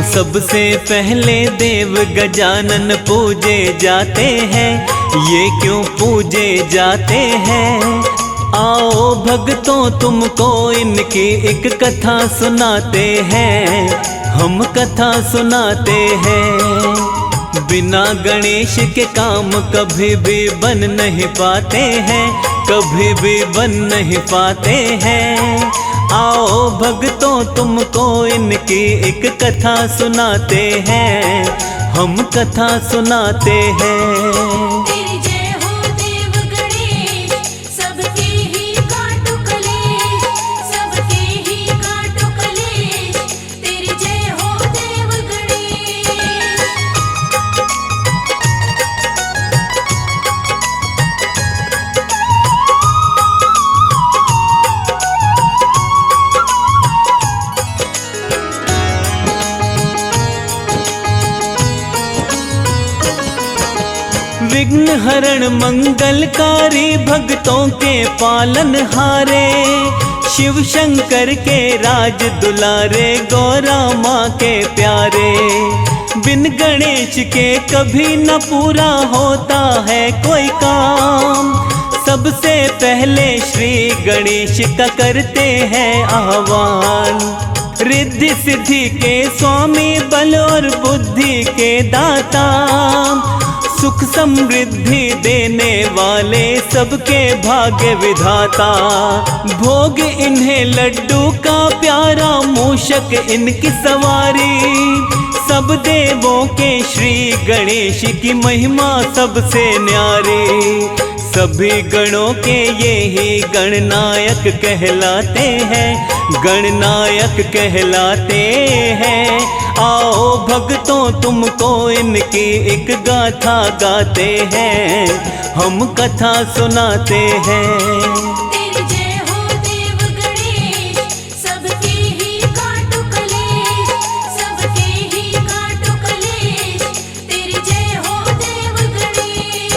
सबसे पहले देव गजानन पूजे जाते हैं, ये क्यों पूजे जाते हैं? आओ भक्तों तुमको इनकी एक कथा सुनाते हैं, हम कथा सुनाते हैं। बिना गणेश के काम कभी भी बन नहीं पाते हैं, कभी भी बन नहीं पाते हैं। आओ भक्तों तुमको इनकी एक कथा सुनाते हैं, हम कथा सुनाते हैं। तेरी जय हो देव गणेश, सबके ही काटो कलेश, सबके ही काटो कलेश। तेरी जय हो देव गणेश। विघ्न हरण मंगलकारी भक्तों के पालन हारे, शिव शंकर के राज दुलारे, गौरा माँ के प्यारे। बिन गणेश के कभी न पूरा होता है कोई काम, सबसे पहले श्री गणेश का करते हैं आह्वान। रिद्धि सिद्धि के स्वामी, बल और बुद्धि के दाता, सुख समृद्धि देने वाले, सबके भाग्य विधाता। भोग इन्हें लड्डू का प्यारा, मूषक इनकी सवारी। सब देवों के श्री गणेश की महिमा सबसे न्यारी। सभी गणों के ये ही गणनायक कहलाते हैं, गणनायक कहलाते हैं। आओ भक्तों तुमको इनकी एक गाथा गाते हैं, हम कथा सुनाते हैं। तेरी जय हो देव गणेश, सबके ही काटो कलेश, सबके ही काटो कलेश। तेरी जय हो देव गणेश।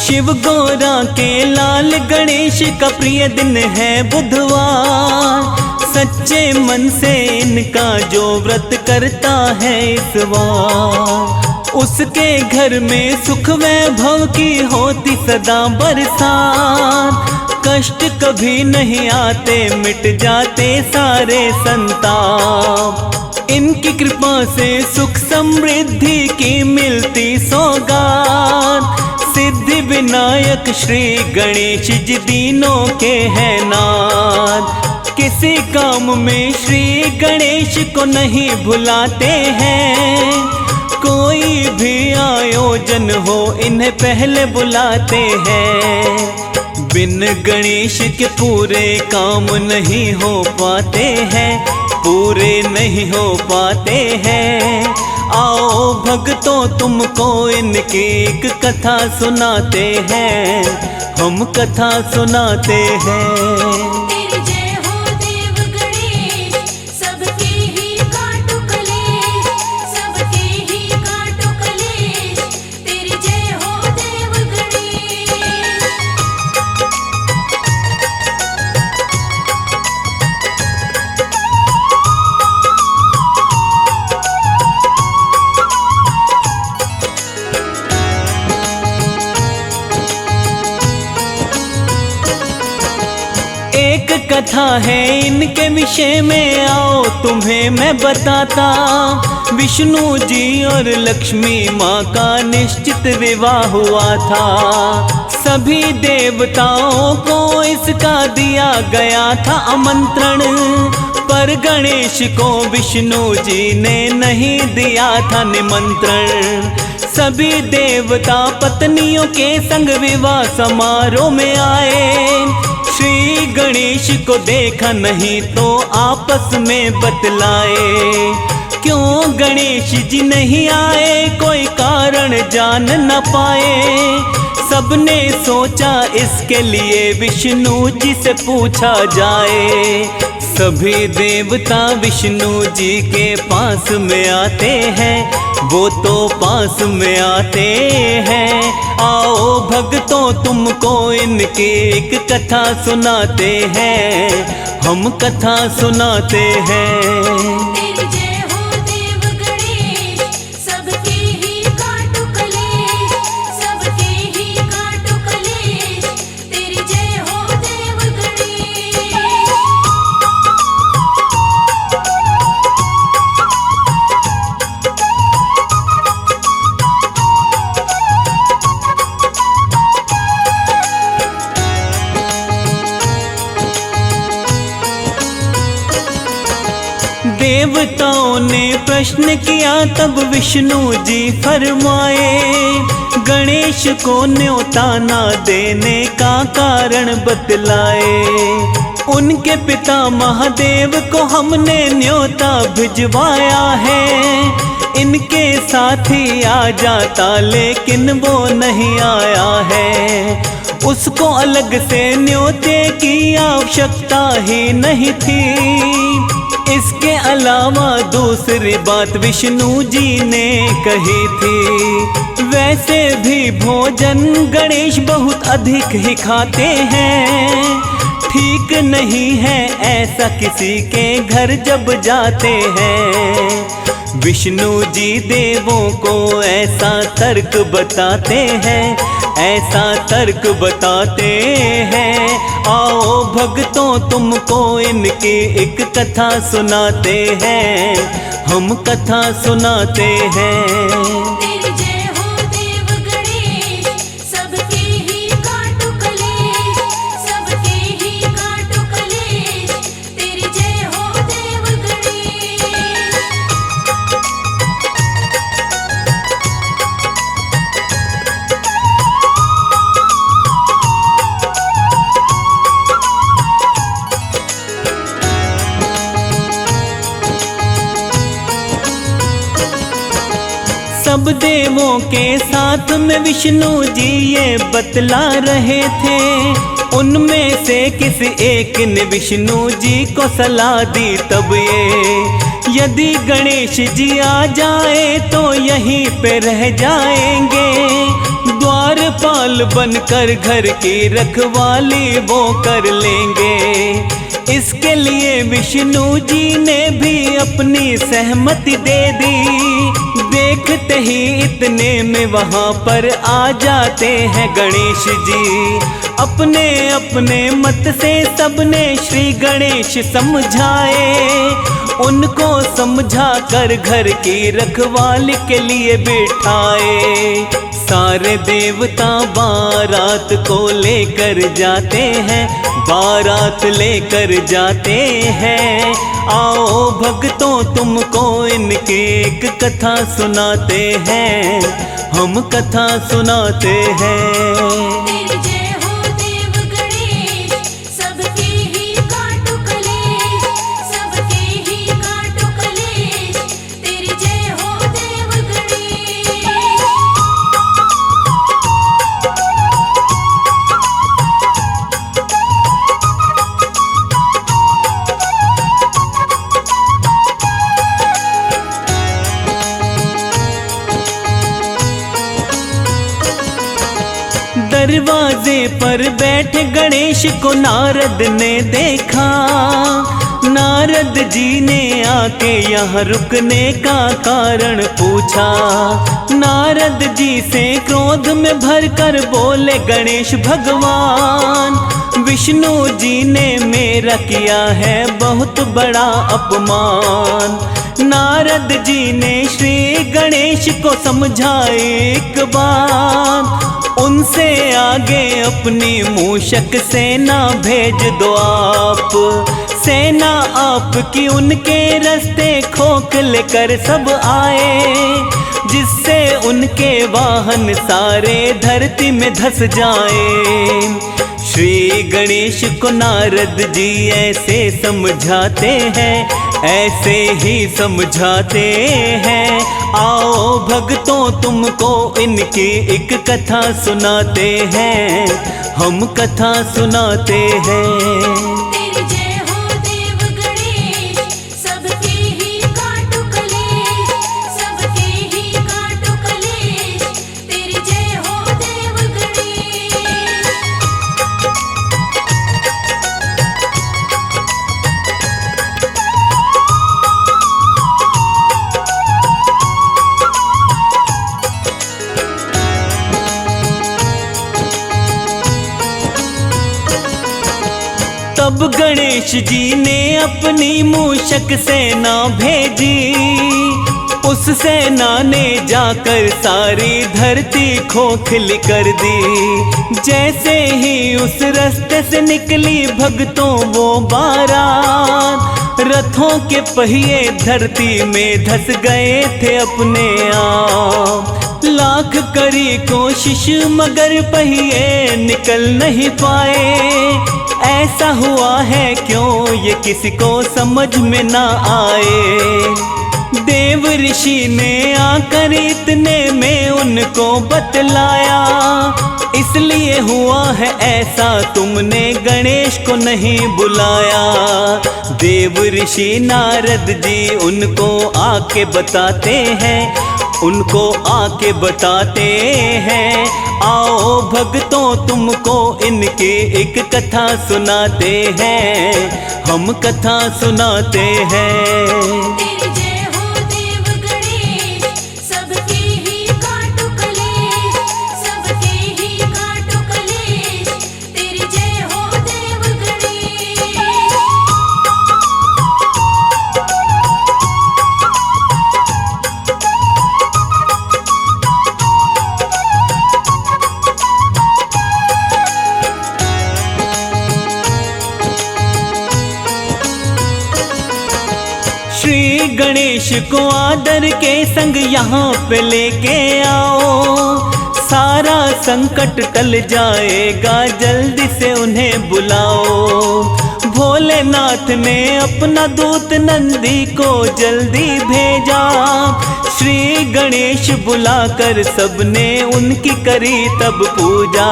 शिव गौरा के लाल गणेश का प्रिय दिन है बुधवार। सच्चे मन से इनका जो व्रत करता है इस बार, उसके घर में सुख वैभव की होती सदा बरसात। कष्ट कभी नहीं आते, मिट जाते सारे संताप। इनकी कृपा से सुख समृद्धि की मिलती सौगात। सिद्धि विनायक श्री गणेश जी दीनों के हैं नाथ। किसी काम में श्री गणेश को नहीं भुलाते हैं, कोई भी आयोजन हो इन्हें पहले बुलाते हैं। बिन गणेश के पूरे काम नहीं हो पाते हैं, पूरे नहीं हो पाते हैं। आओ भक्तों तुमको इनकी एक कथा सुनाते हैं, हम कथा सुनाते हैं। तेरी जय हो देव गणेश, सबके ही काटो कलेश, सबके ही काटो कलेश। तेरी जय हो देव गणेश। एक कथा है इनके विषय में, आओ तुम्हें मैं बताता। विष्णु जी और लक्ष्मी माँ का निश्चित विवाह हुआ था। सभी देवताओं को इसका दिया गया था आमंत्रण, पर गणेश को विष्णु जी ने नहीं दिया था निमंत्रण। सभी देवता पत्नियों के संग विवाह समारोह में आए। श्री गणेश को देखा नहीं तो आपस में बतलाए, क्यों गणेश जी नहीं आए कोई कारण जान न पाए। सबने सोचा इसके लिए विष्णु जी से पूछा जाए। सभी देवता विष्णु जी के पास में आते हैं, वो तो पास में आते हैं। आओ भक्तों तुमको इनकी एक कथा सुनाते हैं, हम कथा सुनाते हैं। तेरी जय हो देव गणेश, सबके ही काटो कलेश, सबके ही काटो कलेश। तेरी जय हो देव गणेश। देवताओं ने प्रश्न किया तब विष्णु जी फरमाए, गणेश को न्योता ना देने का कारण बतलाए। उनके पिता महादेव को हमने न्योता भिजवाया है, इनके साथी आ जाता लेकिन वो नहीं आया है। उसको अलग से न्योते की आवश्यकता ही नहीं थी। इसके अलावा दूसरी बात विष्णु जी ने कही थी, वैसे भी भोजन गणेश बहुत अधिक ही खाते हैं। ठीक नहीं है ऐसा किसी के घर जब जाते हैं। विष्णु जी देवों को ऐसा तर्क बताते हैं, ऐसा तर्क बताते हैं। आओ भक्तों तुमको इनकी एक कथा सुनाते हैं, हम कथा सुनाते हैं। तेरी जय हो देव गणेश, सबके ही काटो कलेश, सबके ही काटो कलेश। तेरी जय हो देव गणेश। सब देवों के साथ में विष्णु जी ये बतला रहे थे। उनमें से किसी एक ने विष्णु जी को सलाह दी तब ये, यदि गणेश जी आ जाए तो यहीं पे रह जाएंगे। द्वारपाल बनकर घर की रखवाली वो कर लेंगे। इसके लिए विष्णु जी ने भी अपनी सहमति दे दी। देखते ही इतने में वहाँ पर आ जाते हैं गणेश जी। अपने अपने मत से सबने श्री गणेश समझाए। उनको समझा कर घर की रखवाली के लिए बिठाए। सारे देवता बारात को लेकर जाते हैं, बारात लेकर जाते हैं। आओ भक्तों तुमको इनकी एक कथा सुनाते हैं, हम कथा सुनाते हैं। तेरी जय हो देव गणेश, सबके ही काटो कलेश, सबके ही काटो कलेश। तेरी जय हो देव गणेश। दरवाजे पर बैठे गणेश को नारद ने देखा। नारद जी ने आके यहाँ रुकने का कारण पूछा। नारद जी से क्रोध में भरकर बोले गणेश भगवान, विष्णु जी ने मेरा किया है बहुत बड़ा अपमान। नारद जी ने श्री गणेश को समझाए एक बात, उनसे आगे अपनी मूषक सेना भेज दो आप। सेना आपकी उनके रास्ते खोखले कर सब आए, जिससे उनके वाहन सारे धरती में धस जाए। श्री गणेश को नारद जी ऐसे समझाते हैं, ऐसे ही समझाते हैं। आओ भक्तों तुमको इनकी एक कथा सुनाते हैं, हम कथा सुनाते हैं। तेरी जय हो देव गणेश, सबके ही काटो कलेश, सबके ही काटो कलेश। तेरी जय हो देव गणेश। तब गणेश जी ने अपनी मूषक सेना भेजी, उस सेना ने जाकर सारी धरती खोखली कर दी। जैसे ही उस रास्ते से निकली भक्तों वो बारात, रथों के पहिए धरती में धस गए थे अपने आप। लाख करी कोशिश मगर पहिए निकल नहीं पाए। ऐसा हुआ है क्यों ये किसी को समझ में ना आए। देव ऋषि ने आकर इतने में उनको बतलाया, इसलिए हुआ है ऐसा तुमने गणेश को नहीं बुलाया। देव ऋषि नारद जी उनको आके बताते हैं, उनको आके बताते हैं। आओ भक्तों तुमको इनकी एक कथा सुनाते हैं, हम कथा सुनाते हैं। तेरी जय हो देव गणेश, सबके ही काटो कलेश, सबके ही काटो कलेश। तेरी जय हो देव गणेश। श्री गणेश को आदर के संग यहाँ पे लेके आओ, सारा संकट टल जाएगा, जल्दी से उन्हें बुलाओ। भोलेनाथ ने अपना दूत नंदी को जल्दी भेजा, श्री गणेश बुलाकर सबने उनकी करी तब पूजा।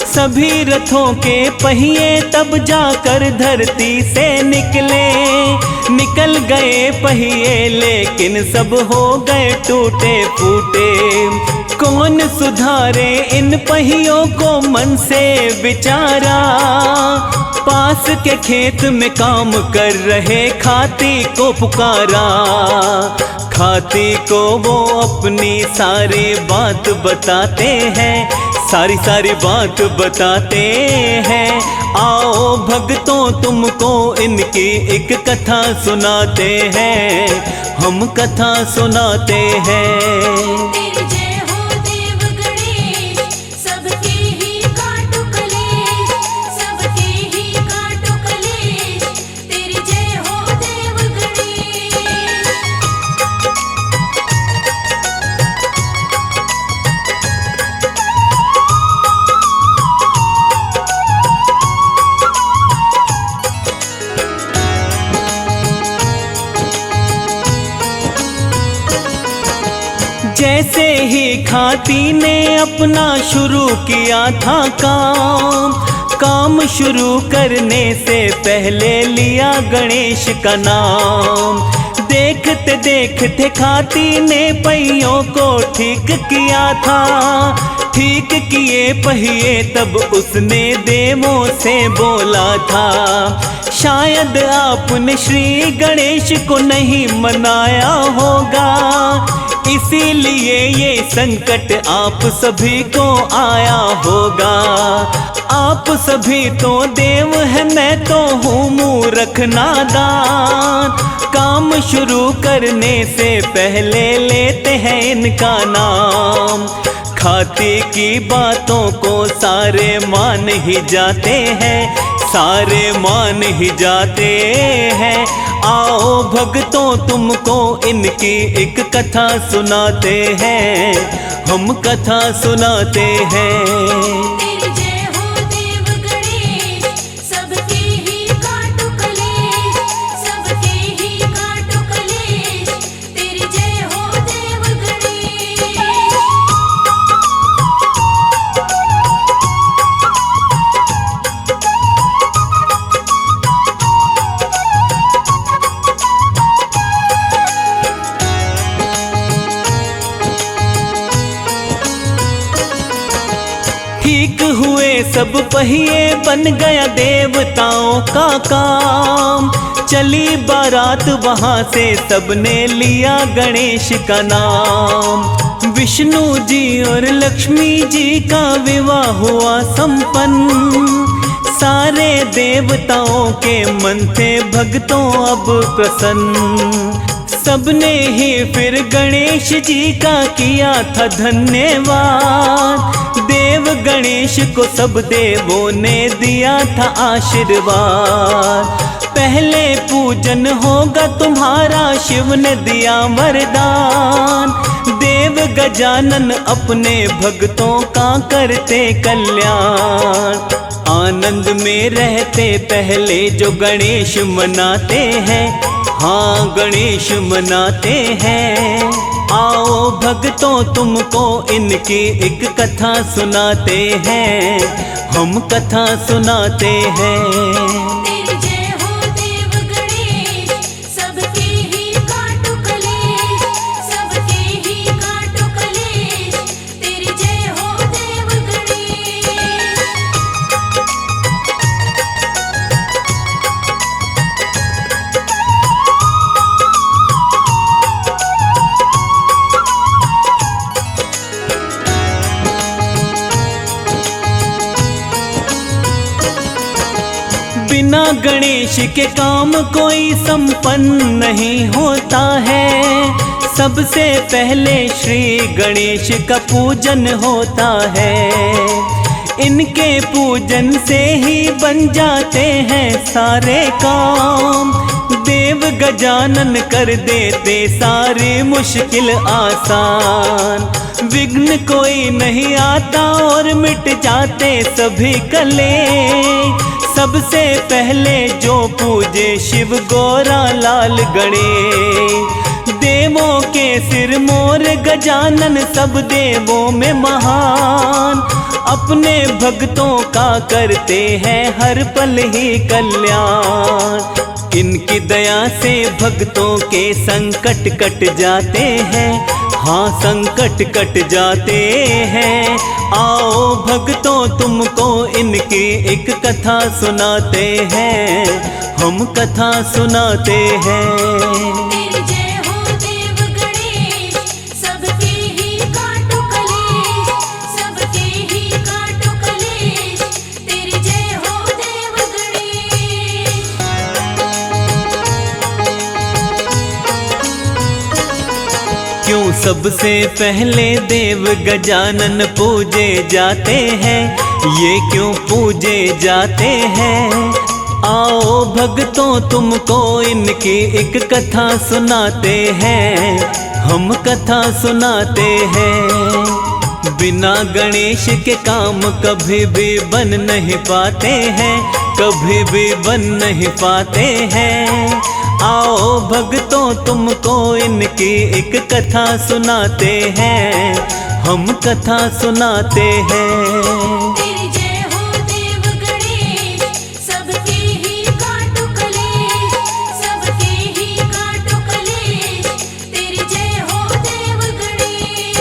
सभी रथों के पहिए तब जाकर धरती से निकल गए पहिए, लेकिन सब हो गए टूटे फूटे। कौन सुधारे इन पहियों को मन से विचारा। पास के खेत में काम कर रहे खाती को पुकारा, खाती को वो अपनी सारी बात बताते हैं, सारी बात बताते हैं। आओ भक्तों तुमको इनकी एक कथा सुनाते हैं, हम कथा सुनाते हैं। तेरी जय हो देव गणेश, सबके ही काटो कलेश, सबके ही काटो कलेश। तेरी जय हो देव गणेश। जैसे ही खाती ने अपना शुरू किया था काम शुरू करने से पहले लिया गणेश का नाम। देखते देखते खाती ने पहियों को ठीक किया था, ठीक किए पहिए तब उसने देवों से बोला था। शायद आपने श्री गणेश को नहीं मनाया होगा, इसीलिए ये संकट आप सभी को आया होगा। आप सभी तो देव हैं, मैं तो हूँ मूर्ख नादान। काम शुरू करने से पहले लेते हैं इनका नाम। खाती की बातों को सारे मान ही जाते हैं, सारे मान ही जाते हैं। आओ भक्तों तुमको इनकी एक कथा सुनाते हैं, हम कथा सुनाते हैं। तेरी जय हो देव गणेश, सबके ही काटो कलेश, सबके ही सब पहिए बन गया देवताओं का काम। चली बारात वहां से सबने लिया गणेश का नाम। विष्णु जी और लक्ष्मी जी का विवाह हुआ संपन्न। सारे देवताओं के मन थे भक्तों अब प्रसन्न। सबने ही फिर गणेश जी का किया था धन्यवाद। देव गणेश को सब देवों ने दिया था आशीर्वाद। पहले पूजन होगा तुम्हारा, शिव ने दिया वरदान। देव गजानन अपने भक्तों का करते कल्याण। आनंद में रहते पहले जो गणेश मनाते हैं, हाँ गणेश मनाते हैं। आओ भक्तों तुमको इनकी एक कथा सुनाते हैं, हम कथा सुनाते हैं। तेरी जय हो देव गणेश, सबके ही काटो कलेश, सबके ही काटो कलेश। तेरी जय हो देव गणेश। बिना गणेश के काम कोई संपन्न नहीं होता है। सबसे पहले श्री गणेश का पूजन होता है। इनके पूजन से ही बन जाते हैं सारे काम। देव गजानन कर देते सारी मुश्किल आसान। विघ्न कोई नहीं आता और मिट जाते सभी कलेश। सबसे पहले जो पूजे शिव गोरा लाल गणेश। देवों के सिर मोर गजानन सब देवों में महान। अपने भक्तों का करते हैं हर पल ही कल्याण। इनकी दया से भक्तों के संकट कट जाते हैं, हाँ संकट कट जाते हैं। आओ भक्तों तुमको इनकी एक कथा सुनाते हैं, हम कथा सुनाते हैं। तेरी जय हो देव गणेश, सबके ही काटो कलेश, सबके ही काटो कलेश। तेरी जय हो देव गणेश। क्यों सबसे पहले देव गजानन पूजे जाते हैं, ये क्यों पूजे जाते हैं? आओ भक्तों तुमको इनकी एक कथा सुनाते हैं, हम कथा सुनाते हैं। बिना गणेश के काम कभी भी बन नहीं पाते हैं, कभी भी बन नहीं पाते हैं। आओ भक्तों तुमको इनकी एक कथा सुनाते हैं, हम कथा सुनाते हैं। तेरी जय हो देव गणेश, सबके ही काटो कलेश, सबके ही काटो कलेश। तेरी जय हो देव गणेश।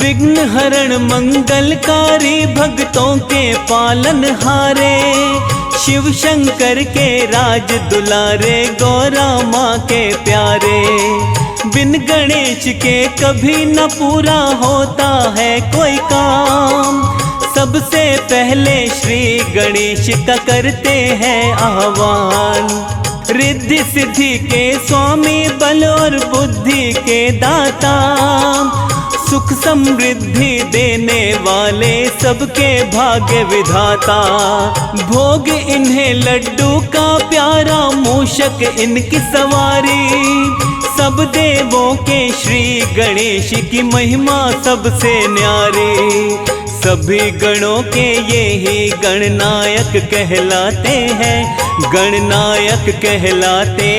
विघ्न हरण मंगलकारी भक्तों के पालन हारे। शिव शंकर के राज दुलारे, गौरा माँ के प्यारे। बिन गणेश के कभी न पूरा होता है कोई काम। सबसे पहले श्री गणेश का करते हैं आह्वान। रिद्धि सिद्धि के स्वामी, बल और बुद्धि के दाता। सुख समृद्धि देने वाले, सबके भाग्य विधाता। भोग इन्हें लड्डू का प्यारा, मूषक इनकी सवारी। सब देवों के श्री गणेश की महिमा सबसे न्यारी। सभी गणों के ये ही गणनायक कहलाते हैं, गणनायक कहलाते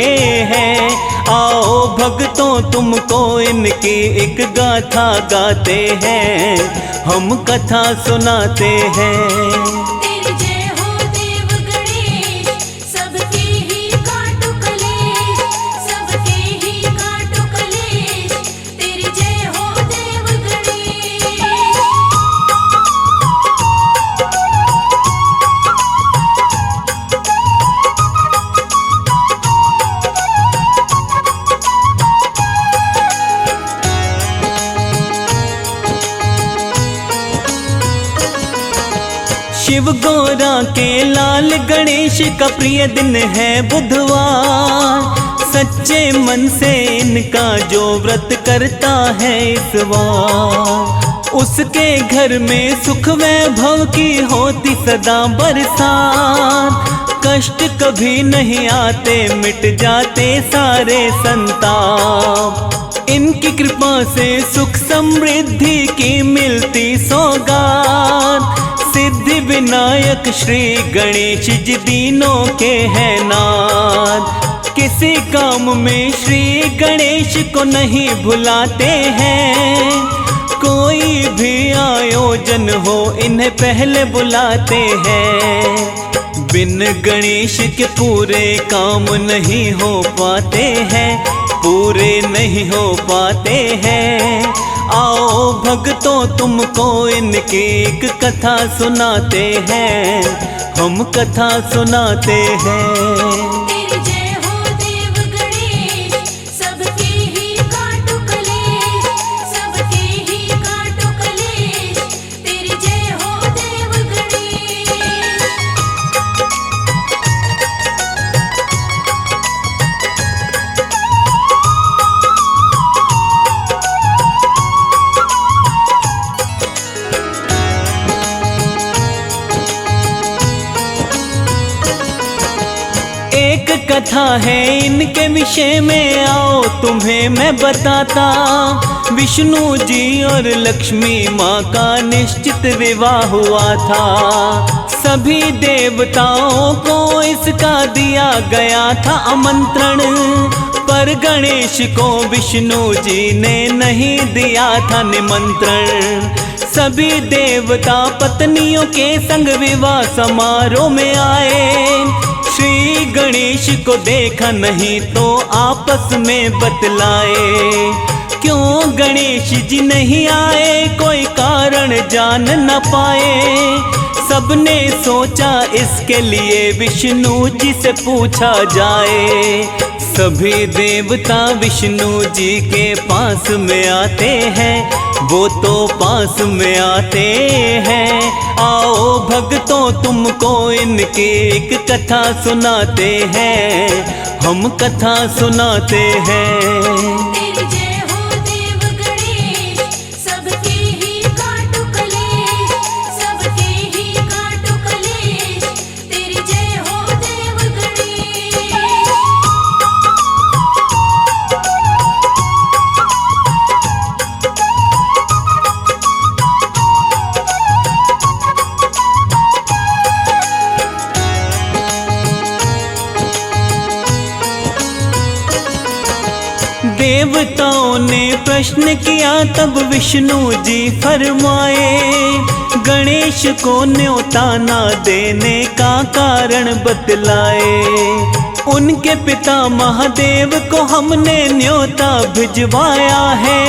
हैं। आओ भक्तों तुमको इनकी एक गाथा गाते हैं, हम कथा सुनाते हैं। तेरी जय हो देव गणेश, सबके ही काटो कलेश, सबके ही काटो कलेश। तेरी जय हो देव गणेश। शिव गौरा के लाल गणेश का प्रिय दिन है बुधवार, सच्चे मन से इनका जो व्रत करता है इस बार, उसके घर में सुख वैभव की होती सदा बरसात। कष्ट कभी नहीं आते, मिट जाते सारे संताप। इनकी कृपा से सुख समृद्धि की मिलती सौगात। सिद्धि विनायक श्री गणेश जी दीनों के हैं नाथ। किसी काम में श्री गणेश को नहीं भुलाते हैं, कोई भी आयोजन हो इन्हें पहले बुलाते हैं। बिन गणेश के पूरे काम नहीं हो पाते हैं, पूरे नहीं हो पाते हैं। आओ भक्तों तुमको इनकी एक कथा सुनाते हैं, हम कथा सुनाते हैं। तेरी जय हो देव गणेश, सबके ही काटो कलेश, सबके ही काटो कलेश। तेरी जय हो देव गणेश। एक कथा है इनके विषय में, आओ तुम्हें मैं बताता। विष्णु जी और लक्ष्मी माँ का निश्चित विवाह हुआ था। सभी देवताओं को इसका दिया गया था आमंत्रण, पर गणेश को विष्णु जी ने नहीं दिया था निमंत्रण। सभी देवता पत्नियों के संग विवाह समारोह में आए। श्री गणेश को देखा नहीं तो आपस में बतलाए, क्यों गणेश जी नहीं आए कोई कारण जान न पाए। सबने सोचा इसके लिए विष्णु जी से पूछा जाए। सभी देवता विष्णु जी के पास में आते हैं, वो तो पास में आते हैं। आओ भक्तों तुमको इनकी एक कथा सुनाते हैं, हम कथा सुनाते हैं। तेरी जय हो देव गणेश, सबके ही काटो कलेश, सबके ही काटो कलेश। तेरी जय हो देव गणेश। देवताओं ने प्रश्न किया तब विष्णु जी फरमाए, गणेश को न्योता ना देने का कारण बतलाए। उनके पिता महादेव को हमने न्योता भिजवाया है,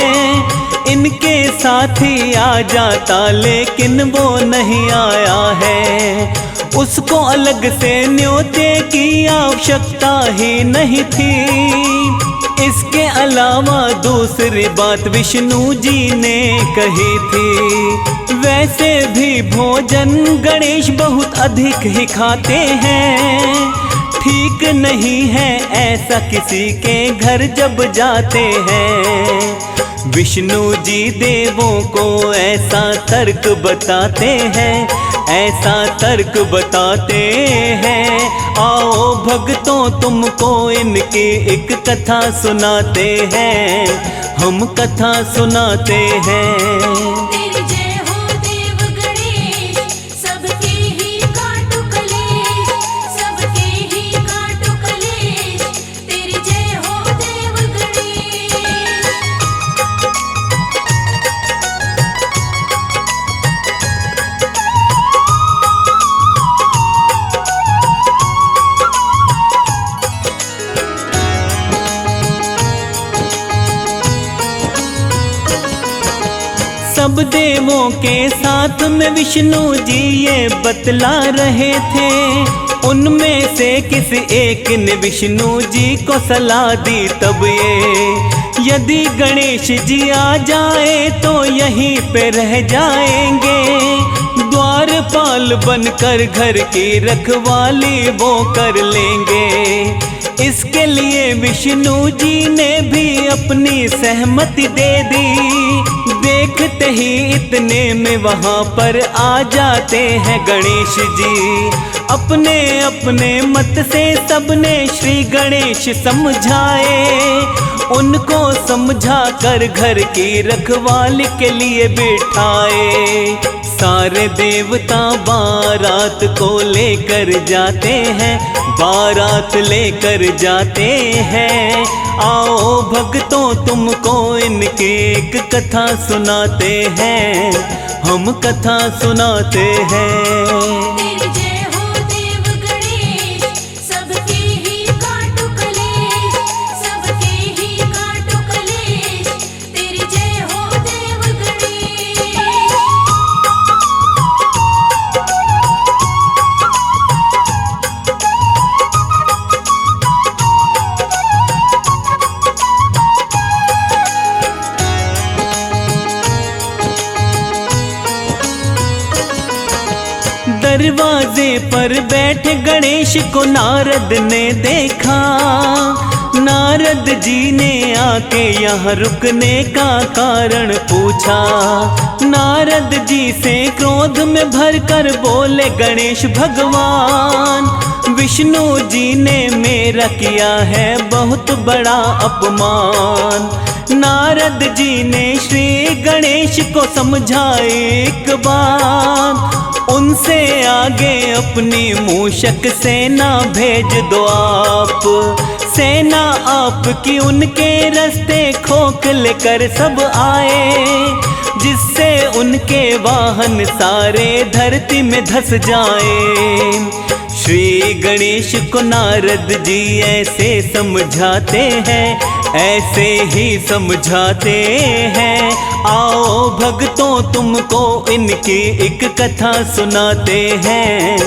इनके साथी आ जाता लेकिन वो नहीं आया है। उसको अलग से न्योते की आवश्यकता ही नहीं थी। इसके अलावा दूसरी बात विष्णु जी ने कही थी, वैसे भी भोजन गणेश बहुत अधिक ही खाते हैं। ठीक नहीं है ऐसा किसी के घर जब जाते हैं। विष्णु जी देवों को ऐसा तर्क बताते हैं, ऐसा तर्क बताते हैं। आओ भक्तों तुमको इनकी एक कथा सुनाते हैं, हम कथा सुनाते हैं। तेरी जय हो देव गणेश, सबके ही काटो कलेश, सबके ही काटो कलेश। तेरी जय हो देव देवों के साथ में विष्णु जी ये बतला रहे थे। उनमें से किसी एक ने विष्णु जी को सलाह दी तब ये, यदि गणेश जी आ जाए तो यहीं पे रह जाएंगे, द्वारपाल बनकर घर की रखवाली वो कर लेंगे। इसके लिए विष्णु जी ने भी अपनी सहमति दे दी। देखते ही इतने में वहाँ पर आ जाते हैं गणेश जी। अपने अपने मत से सबने श्री गणेश समझाए, उनको समझा कर घर की रखवाली के लिए बिठाए। सारे देवता बारात को लेकर जाते हैं, बारात लेकर जाते हैं। आओ भक्तों तुमको इनकी एक कथा सुनाते हैं, हम कथा सुनाते हैं। तेरी जय हो देव गणेश, सबके ही काटो कलेश, सबके ही काटो कलेश। तेरी जय हो देव गणेश। दरवाजे पर बैठे गणेश को नारद ने देखा। नारद जी ने आके यहाँ रुकने का कारण पूछा। नारद जी से क्रोध में भरकर बोले गणेश भगवान, विष्णु जी ने मेरा किया है बहुत बड़ा अपमान। नारद जी ने श्री गणेश को समझाए एक बात, उनसे आगे अपनी मूषक सेना भेज दो आप। सेना आपकी उनके रास्ते खोखले कर सब आए, जिससे उनके वाहन सारे धरती में धस जाए। श्री गणेश को नारद जी ऐसे समझाते हैं, ऐसे ही समझाते हैं। आओ भक्तों तुमको इनकी एक कथा सुनाते हैं,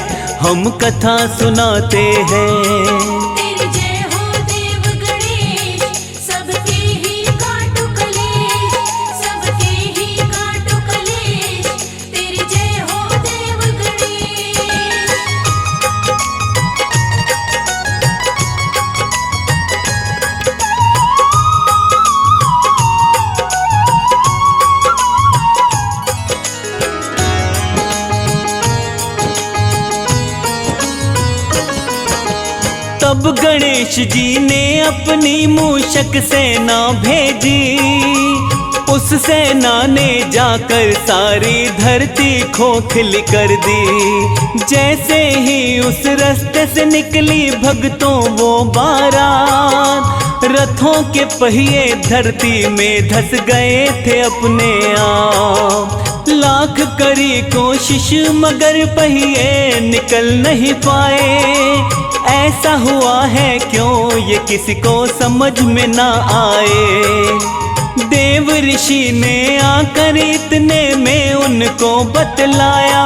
हम कथा सुनाते हैं। तेरी जय हो देव गणेश, सबके ही काटो कलेश, सबके ही काटो कलेश। तेरी जय हो देव गणेश। तब गणेश जी ने अपनी मूषक सेना भेजी। उस सेना ने जाकर सारी धरती खोखली कर दी। जैसे ही उस रास्ते से निकली भक्तों वो बारात, रथों के पहिए धरती में धस गए थे अपने आप। लाख करी कोशिश मगर पहिए निकल नहीं पाए। ऐसा हुआ है क्यों ये किसी को समझ में ना आए। देव ऋषि ने आकर इतने में उनको बतलाया,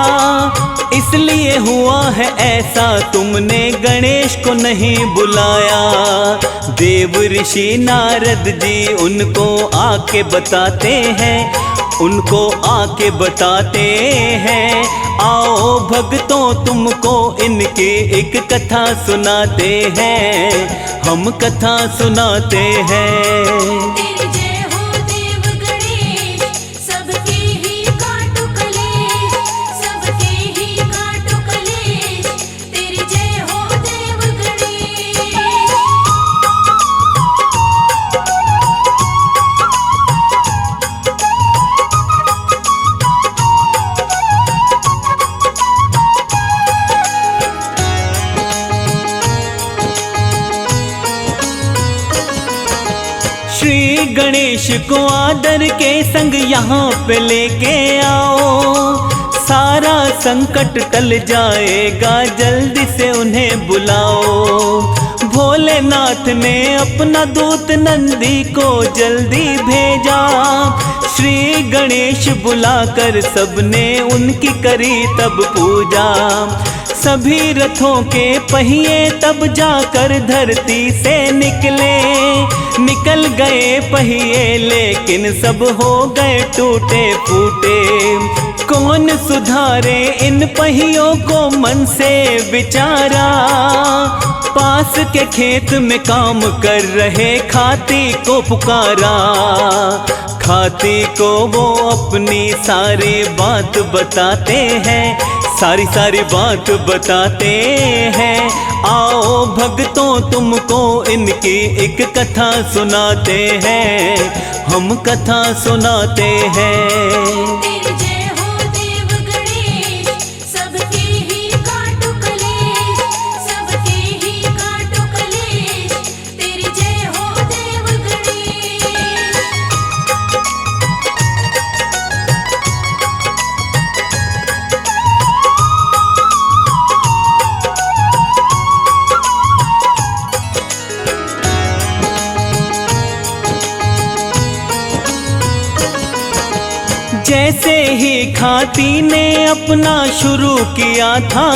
इसलिए हुआ है ऐसा तुमने गणेश को नहीं बुलाया। देव ऋषि नारद जी उनको आके बताते हैं, उनको आके बताते हैं। आओ भक्तों तुमको इनकी एक कथा सुनाते हैं, हम कथा सुनाते हैं। तेरी जय हो देव गणेश, सबके ही काटो कलेश, सबके ही काटो कलेश। तेरी जय हो देव गणेश। श्री गणेश को आदर के संग यहाँ पे लेके आओ। सारा संकट टल जाएगा, जल्दी से उन्हें बुलाओ। भोलेनाथ ने अपना दूत नंदी को जल्दी भेजा। श्री गणेश बुलाकर सबने उनकी करी तब पूजा। सभी रथों के पहिए तब जाकर धरती से निकल गए पहिए, लेकिन सब हो गए टूटे फूटे। कौन सुधारे इन पहियों को मन से विचारा। पास के खेत में काम कर रहे खाती को पुकारा। खाती को वो अपनी सारी बात बताते हैं, सारी बात बताते हैं। आओ भक्तों तुमको इनकी एक कथा सुनाते हैं, हम कथा सुनाते हैं। तेरी जय हो देव गणेश, सबके ही काटो कलेश, सबके ही काटो कलेश। तेरी जय हो देव गणेश। जैसे ही खाती ने अपना शुरू किया था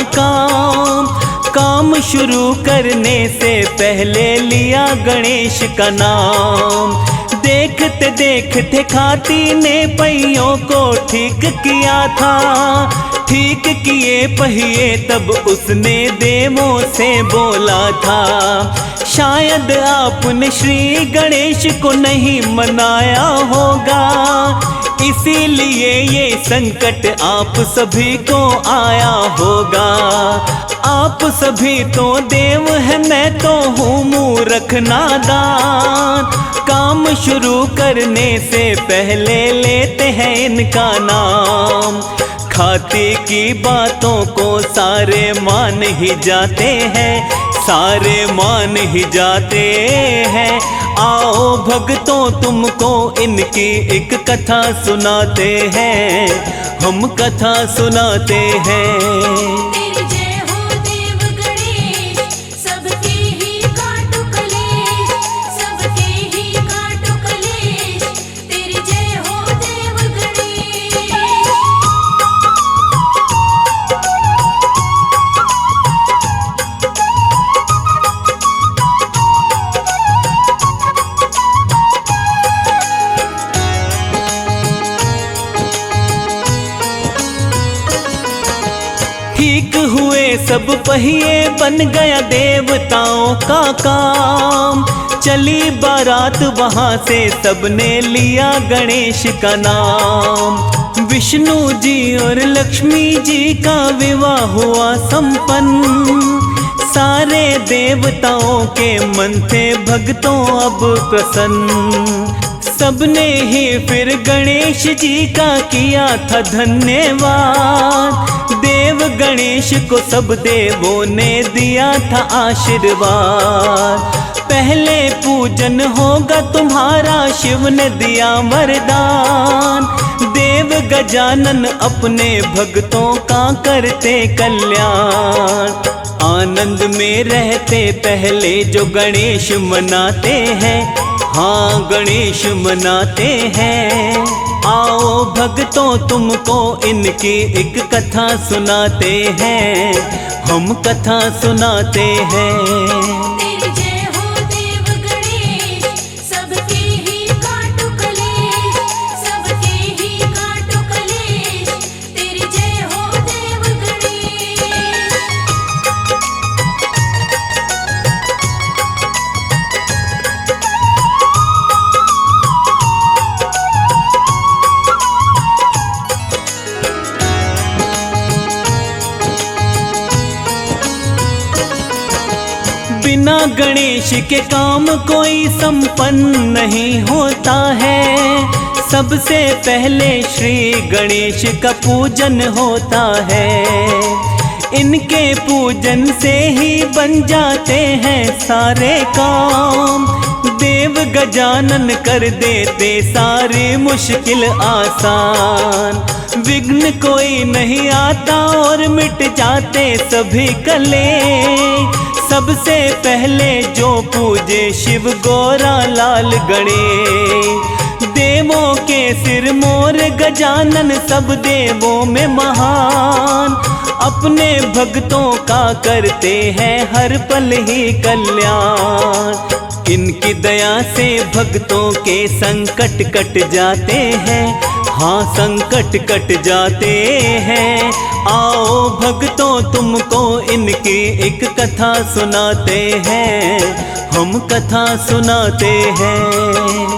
काम शुरू करने से पहले लिया गणेश का नाम। देखते देखते खाती ने पहियों को ठीक किया था। ठीक किए पहिए तब उसने देवों से बोला था, शायद आपने श्री गणेश को नहीं मनाया होगा, इसीलिए ये संकट आप सभी को आया होगा। आप सभी तो देव हैं, मैं तो हूँ मूर्ख नादान। काम शुरू करने से पहले लेते हैं इनका नाम। खाती की बातों को सारे मान ही जाते हैं, सारे मान ही जाते हैं। आओ भक्तों तुमको इनकी एक कथा सुनाते हैं, हम कथा सुनाते हैं। तेरी जय हो देव गणेश, सबके ही काटो कलेश, सबके ही काटो कलेश। तेरी जय हो देव गणेश। ठीक हुए सब पहिए, बन गया देवताओं का काम। चली बारात वहां से सबने लिया गणेश का नाम। विष्णु जी और लक्ष्मी जी का विवाह हुआ संपन्न। सारे देवताओं के मन थे भक्तों अब प्रसन्न। सबने ही फिर गणेश जी का किया था धन्यवाद। देव गणेश को सब देवों ने दिया था आशीर्वाद। पहले पूजन होगा तुम्हारा, शिव ने दिया वरदान। देव गजानन अपने भक्तों का करते कल्याण। आनंद में रहते पहले जो गणेश मनाते हैं, हाँ गणेश मनाते हैं। आओ भक्तों तुमको इनकी एक कथा सुनाते हैं, हम कथा सुनाते हैं। तेरी जय हो देव गणेश, सबके ही काटो कलेश, सबके ही काटो कलेश। तेरी जय हो देव गणेश। बिना गणेश के काम कोई संपन्न नहीं होता है। सबसे पहले श्री गणेश का पूजन होता है। इनके पूजन से ही बन जाते हैं सारे काम। देव गजानन कर देते सारी मुश्किल आसान। विघ्न कोई नहीं आता और मिट जाते सभी कलेश। सबसे पहले जो पूजे शिव गोरा लाल गणेश। देवों के सिर मोर गजानन, सब देवों में महान। अपने भक्तों का करते हैं हर पल ही कल्याण। इनकी दया से भक्तों के संकट कट जाते हैं, हाँ संकट कट जाते हैं। आओ भक्तों तुमको इनकी एक कथा सुनाते हैं, हम कथा सुनाते हैं।